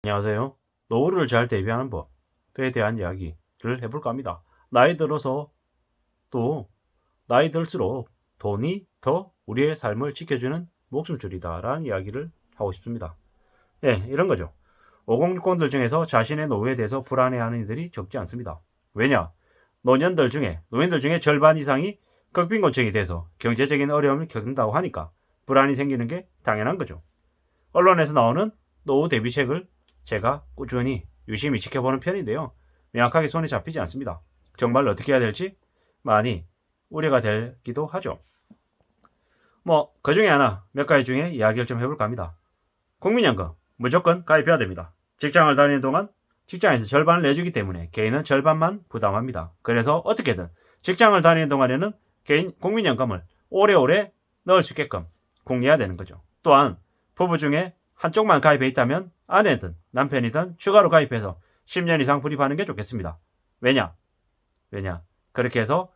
안녕하세요. 노후를 잘 대비하는 법에 대한 이야기를 해볼까 합니다. 나이 들어서 또 나이 들수록 돈이 더 우리의 삶을 지켜주는 목숨줄이다라는 이야기를 하고 싶습니다. 예, 이런 거죠. 5060들 중에서 자신의 노후에 대해서 불안해하는 이들이 적지 않습니다. 왜냐? 노인들 중에 절반 이상이 극빈곤층이 돼서 경제적인 어려움을 겪는다고 하니까 불안이 생기는 게 당연한 거죠. 언론에서 나오는 노후 대비책을 제가 꾸준히 유심히 지켜보는 편인데요. 명확하게 손에 잡히지 않습니다. 정말 어떻게 해야 될지 많이 우려가 되기도 하죠. 그 중에 하나, 몇 가지 중에 이야기를 좀 해볼까 합니다. 국민연금, 무조건 가입해야 됩니다. 직장을 다니는 동안 직장에서 절반을 내주기 때문에 개인은 절반만 부담합니다. 그래서 어떻게든 직장을 다니는 동안에는 개인 국민연금을 오래오래 넣을 수 있게끔 공유해야 되는 거죠. 또한 부부 중에 한쪽만 가입해 있다면 아내든 남편이든 추가로 가입해서 10년 이상 불입하는 게 좋겠습니다. 왜냐? 그렇게 해서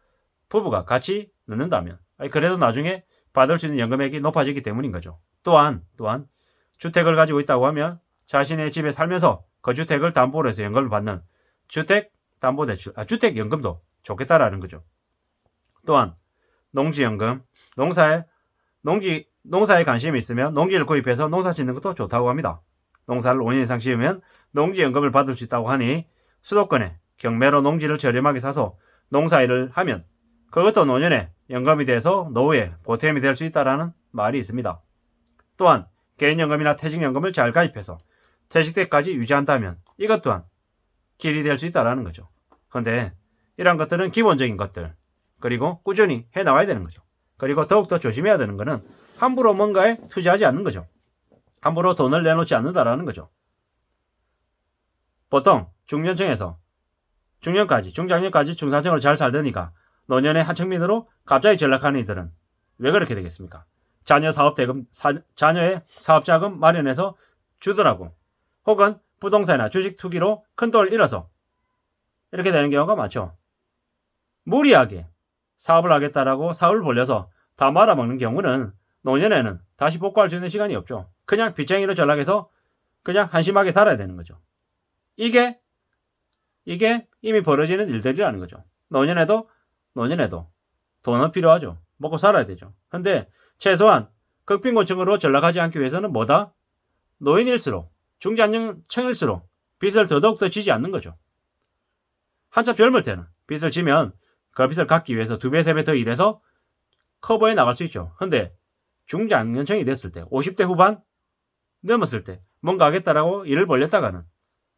부부가 같이 넣는다면 그래도 나중에 받을 수 있는 연금액이 높아지기 때문인 거죠. 또한 주택을 가지고 있다고 하면 자신의 집에 살면서 그 주택을 담보로 해서 연금을 받는 주택담보대출, 주택연금도 좋겠다라는 거죠. 또한 농지연금, 농사에 관심이 있으면 농지를 구입해서 농사 짓는 것도 좋다고 합니다. 농사를 5년 이상 지으면 농지연금을 받을 수 있다고 하니 수도권에 경매로 농지를 저렴하게 사서 농사일을 하면 그것도 노년에 연금이 돼서 노후에 보탬이 될 수 있다라는 말이 있습니다. 또한 개인연금이나 퇴직연금을 잘 가입해서 퇴직 때까지 유지한다면 이것 또한 길이 될 수 있다라는 거죠. 그런데 이런 것들은 기본적인 것들, 그리고 꾸준히 해나가야 되는 거죠. 그리고 더욱더 조심해야 되는 것은 함부로 뭔가에 투자하지 않는 거죠. 함부로 돈을 내놓지 않는다라는 거죠. 보통 중년층에서 중장년까지 중산층으로 잘 살더니까 노년의 하층민으로 갑자기 전락하는 이들은 왜 그렇게 되겠습니까? 자녀의 사업자금 마련해서 주더라고. 혹은 부동산이나 주식 투기로 큰 돈을 잃어서 이렇게 되는 경우가 많죠. 무리하게 사업을 하겠다라고 사업을 벌려서 다 말아먹는 경우는 노년에는 다시 복구할 수 있는 시간이 없죠. 그냥 빚쟁이로 전락해서 그냥 한심하게 살아야 되는 거죠. 이게 이미 벌어지는 일들이라는 거죠. 노년에도 돈은 필요하죠. 먹고 살아야 되죠. 근데 최소한 극빈곤층으로 전락하지 않기 위해서는 뭐다? 노인일수록 중장년층일수록 빚을 더더욱 지지 않는 거죠. 한참 젊을 때는 빚을 지면 그 빚을 갚기 위해서 2배, 3배 더 일해서 커버해 나갈 수 있죠. 근데 중장년층이 됐을 때 50대 후반 넘었을 때 뭔가 하겠다라고 일을 벌렸다가는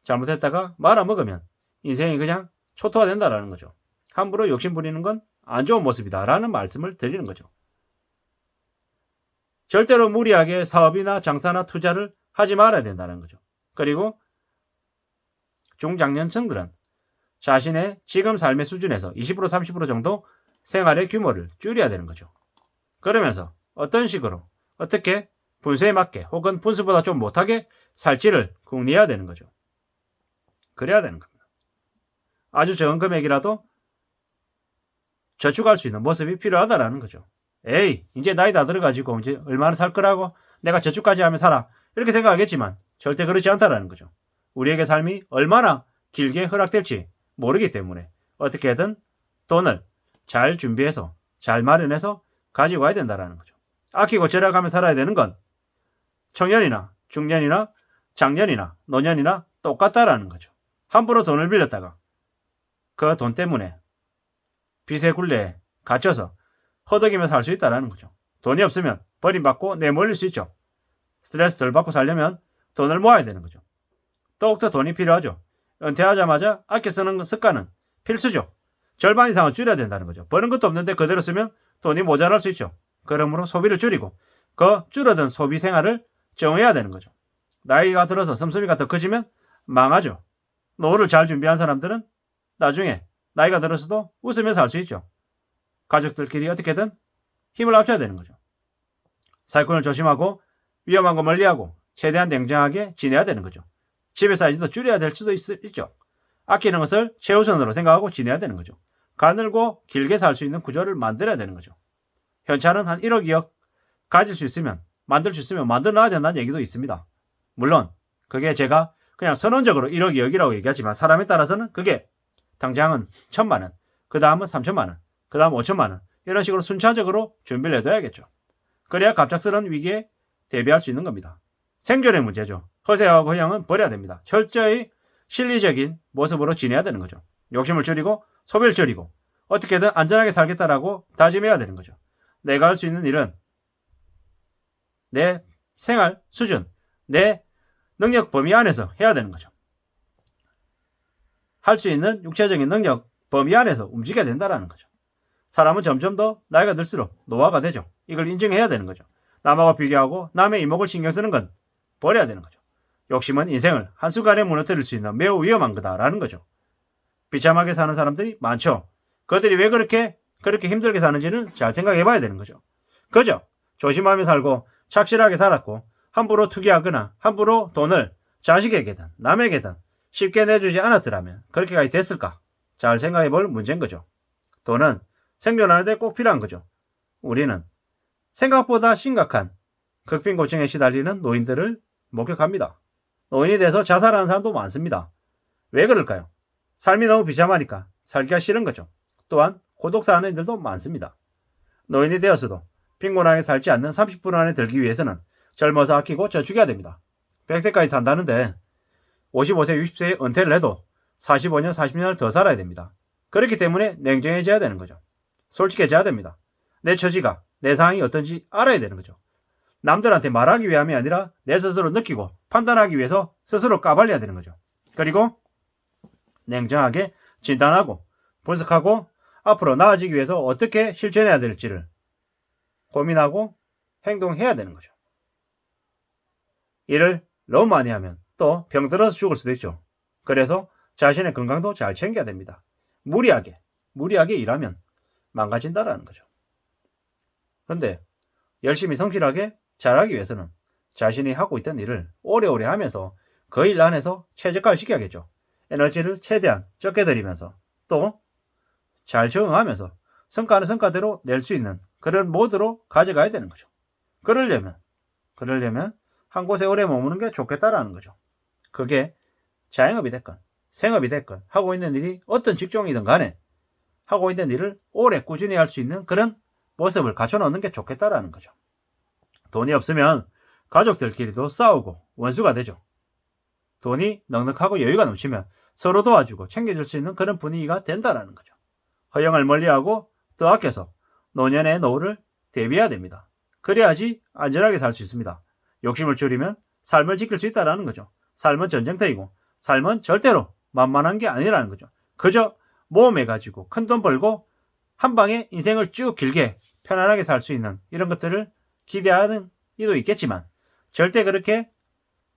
잘못했다가 말아먹으면 인생이 그냥 초토화 된다라는 거죠. 함부로 욕심 부리는 건 안 좋은 모습이다라는 말씀을 드리는 거죠. 절대로 무리하게 사업이나 장사나 투자를 하지 말아야 된다는 거죠. 그리고 중장년층들은 자신의 지금 삶의 수준에서 20% 30% 정도 생활의 규모를 줄여야 되는 거죠. 그러면서 어떤 식으로 어떻게 분수에 맞게 혹은 분수보다 좀 못하게 살지를 궁리해야 되는 거죠. 그래야 되는 겁니다. 아주 적은 금액이라도 저축할 수 있는 모습이 필요하다라는 거죠. 에이, 이제 나이 다 들어가지고 이제 얼마나 살 거라고 내가 저축까지 하면 살아. 이렇게 생각하겠지만 절대 그렇지 않다라는 거죠. 우리에게 삶이 얼마나 길게 허락될지 모르기 때문에 어떻게든 돈을 잘 준비해서 잘 마련해서 가지고 와야 된다라는 거죠. 아끼고 절약하며 살아야 되는 건 청년이나 중년이나 장년이나 노년이나 똑같다라는 거죠. 함부로 돈을 빌렸다가 그 돈 때문에 빚의 굴레에 갇혀서 허덕이며 살 수 있다는 거죠. 돈이 없으면 버림받고 내몰릴 수 있죠. 스트레스 덜 받고 살려면 돈을 모아야 되는 거죠. 더욱더 돈이 필요하죠. 은퇴하자마자 아껴 쓰는 습관은 필수죠. 절반 이상은 줄여야 된다는 거죠. 버는 것도 없는데 그대로 쓰면 돈이 모자랄 수 있죠. 그러므로 소비를 줄이고 그 줄어든 소비 생활을 정해야 되는 거죠. 나이가 들어서 씀씀이가 더 커지면 망하죠. 노후를 잘 준비한 사람들은 나중에 나이가 들어서도 웃으며 살 수 있죠. 가족들끼리 어떻게든 힘을 합쳐야 되는 거죠. 사기꾼을 조심하고 위험한 거 멀리하고 최대한 냉정하게 지내야 되는 거죠. 집의 사이즈도 줄여야 될 수도 있죠. 아끼는 것을 최우선으로 생각하고 지내야 되는 거죠. 가늘고 길게 살 수 있는 구조를 만들어야 되는 거죠. 현찰은 한 1억, 2억 만들 수 있으면 만들어 놔야 된다는 얘기도 있습니다. 물론 그게 제가 그냥 선언적으로 1억, 2억이라고 얘기하지만 사람에 따라서는 그게 당장은 1,000만 원, 그 다음은 3천만 원, 그 다음 5천만 원 이런 식으로 순차적으로 준비를 해둬야겠죠. 그래야 갑작스러운 위기에 대비할 수 있는 겁니다. 생존의 문제죠. 허세하고 허영은 버려야 됩니다. 철저히 실리적인 모습으로 지내야 되는 거죠. 욕심을 줄이고 소비를 줄이고 어떻게든 안전하게 살겠다라고 다짐해야 되는 거죠. 내가 할 수 있는 일은 내 생활 수준, 내 능력 범위 안에서 해야 되는 거죠. 할 수 있는 육체적인 능력 범위 안에서 움직여야 된다는 거죠. 사람은 점점 더 나이가 들수록 노화가 되죠. 이걸 인정해야 되는 거죠. 남하고 비교하고 남의 이목을 신경 쓰는 건 버려야 되는 거죠. 욕심은 인생을 한순간에 무너뜨릴 수 있는 매우 위험한 거다라는 거죠. 비참하게 사는 사람들이 많죠. 그들이 왜 그렇게 힘들게 사는지를 잘 생각해 봐야 되는 거죠. 그죠? 조심하며 살고 착실하게 살았고 함부로 투기하거나 함부로 돈을 자식에게든 남에게든 쉽게 내주지 않았더라면 그렇게까지 됐을까? 잘 생각해 볼 문제인 거죠. 돈은 생존하는 데 꼭 필요한 거죠. 우리는 생각보다 심각한 극빈고증에 시달리는 노인들을 목격합니다. 노인이 돼서 자살하는 사람도 많습니다. 왜 그럴까요? 삶이 너무 비참하니까 살기가 싫은 거죠. 또한 고독사하는 이들도 많습니다. 노인이 되었어도 빈곤하게 살지 않는 30분 안에 들기 위해서는 젊어서 아끼고 저축해야 됩니다. 100세까지 산다는데 55세, 60세에 은퇴를 해도 45년, 40년을 더 살아야 됩니다. 그렇기 때문에 냉정해져야 되는 거죠. 솔직해져야 됩니다. 내 처지가, 내 상황이 어떤지 알아야 되는 거죠. 남들한테 말하기 위함이 아니라 내 스스로 느끼고 판단하기 위해서 스스로 까발려야 되는 거죠. 그리고 냉정하게 진단하고 분석하고 앞으로 나아지기 위해서 어떻게 실천해야 될지를 고민하고 행동해야 되는 거죠. 일을 너무 많이 하면 또 병들어서 죽을 수도 있죠. 그래서 자신의 건강도 잘 챙겨야 됩니다. 무리하게 일하면 망가진다라는 거죠. 그런데 열심히 성실하게 잘하기 위해서는 자신이 하고 있던 일을 오래오래 하면서 그 일 안에서 최적화를 시켜야겠죠. 에너지를 최대한 적게 들이면서 또 잘 적응하면서 성과는 성과대로 낼 수 있는 그런 모드로 가져가야 되는 거죠. 그러려면 한 곳에 오래 머무는 게 좋겠다라는 거죠. 그게 자영업이 됐건 생업이 됐건 하고 있는 일이 어떤 직종이든 간에 하고 있는 일을 오래 꾸준히 할 수 있는 그런 모습을 갖춰놓는 게 좋겠다라는 거죠. 돈이 없으면 가족들끼리도 싸우고 원수가 되죠. 돈이 넉넉하고 여유가 넘치면 서로 도와주고 챙겨줄 수 있는 그런 분위기가 된다라는 거죠. 허영을 멀리하고 더 아껴서 노년의 노후를 대비해야 됩니다. 그래야지 안전하게 살 수 있습니다. 욕심을 줄이면 삶을 지킬 수 있다는 거죠. 삶은 전쟁터이고 삶은 절대로 만만한 게 아니라는 거죠. 그저 모험해가지고 큰돈 벌고 한 방에 인생을 쭉 길게 편안하게 살 수 있는 이런 것들을 기대하는 이도 있겠지만 절대 그렇게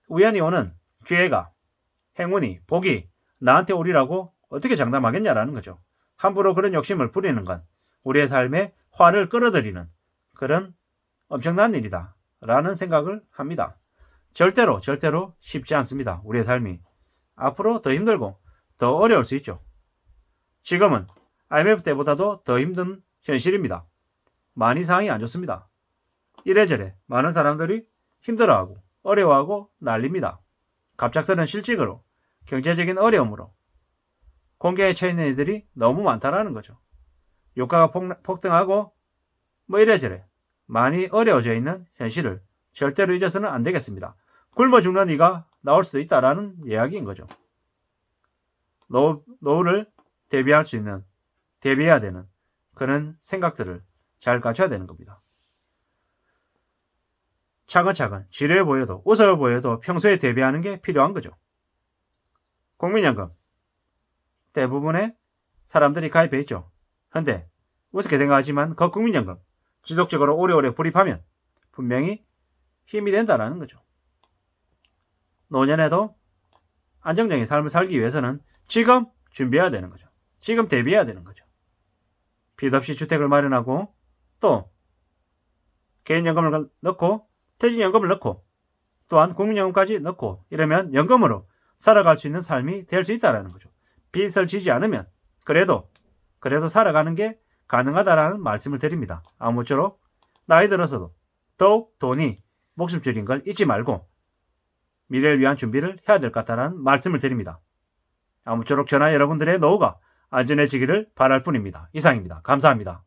우연히 오는 기회가 행운이 복이 나한테 오리라고 어떻게 장담하겠냐라는 거죠. 함부로 그런 욕심을 부리는 건 우리의 삶에 화를 끌어들이는 그런 엄청난 일이다 라는 생각을 합니다. 절대로 쉽지 않습니다. 우리의 삶이 앞으로 더 힘들고 더 어려울 수 있죠. 지금은 IMF 때보다도 더 힘든 현실입니다. 많이 상황이 안 좋습니다. 이래저래 많은 사람들이 힘들어하고 어려워하고 난립니다. 갑작스런 실직으로 경제적인 어려움으로 공경에 처해 있는 이들이 너무 많다라는 거죠. 유가가 폭등하고 이래저래 많이 어려워져 있는 현실을 절대로 잊어서는 안 되겠습니다. 굶어 죽는 이가 나올 수도 있다라는 이야기인 거죠. 노후를 대비해야 되는 그런 생각들을 잘 갖춰야 되는 겁니다. 차근차근 지루해 보여도 웃어 보여도 평소에 대비하는 게 필요한 거죠. 국민연금 대부분의 사람들이 가입해 있죠. 그런데 우습게 생각하지만 그 국민연금 지속적으로 오래오래 불입하면 분명히 힘이 된다는 거죠. 노년에도 안정적인 삶을 살기 위해서는 지금 준비해야 되는 거죠. 지금 대비해야 되는 거죠. 빚 없이 주택을 마련하고 또 개인연금을 넣고 퇴직연금을 넣고 또한 국민연금까지 넣고 이러면 연금으로 살아갈 수 있는 삶이 될 수 있다는 거죠. 빚을 지지 않으면 그래도 살아가는 게 가능하다라는 말씀을 드립니다. 아무쪼록 나이 들어서도 더욱 돈이 목숨줄인 걸 잊지 말고 미래를 위한 준비를 해야 될 것 같다는 말씀을 드립니다. 아무쪼록 저나 여러분들의 노후가 안전해지기를 바랄 뿐입니다. 이상입니다. 감사합니다.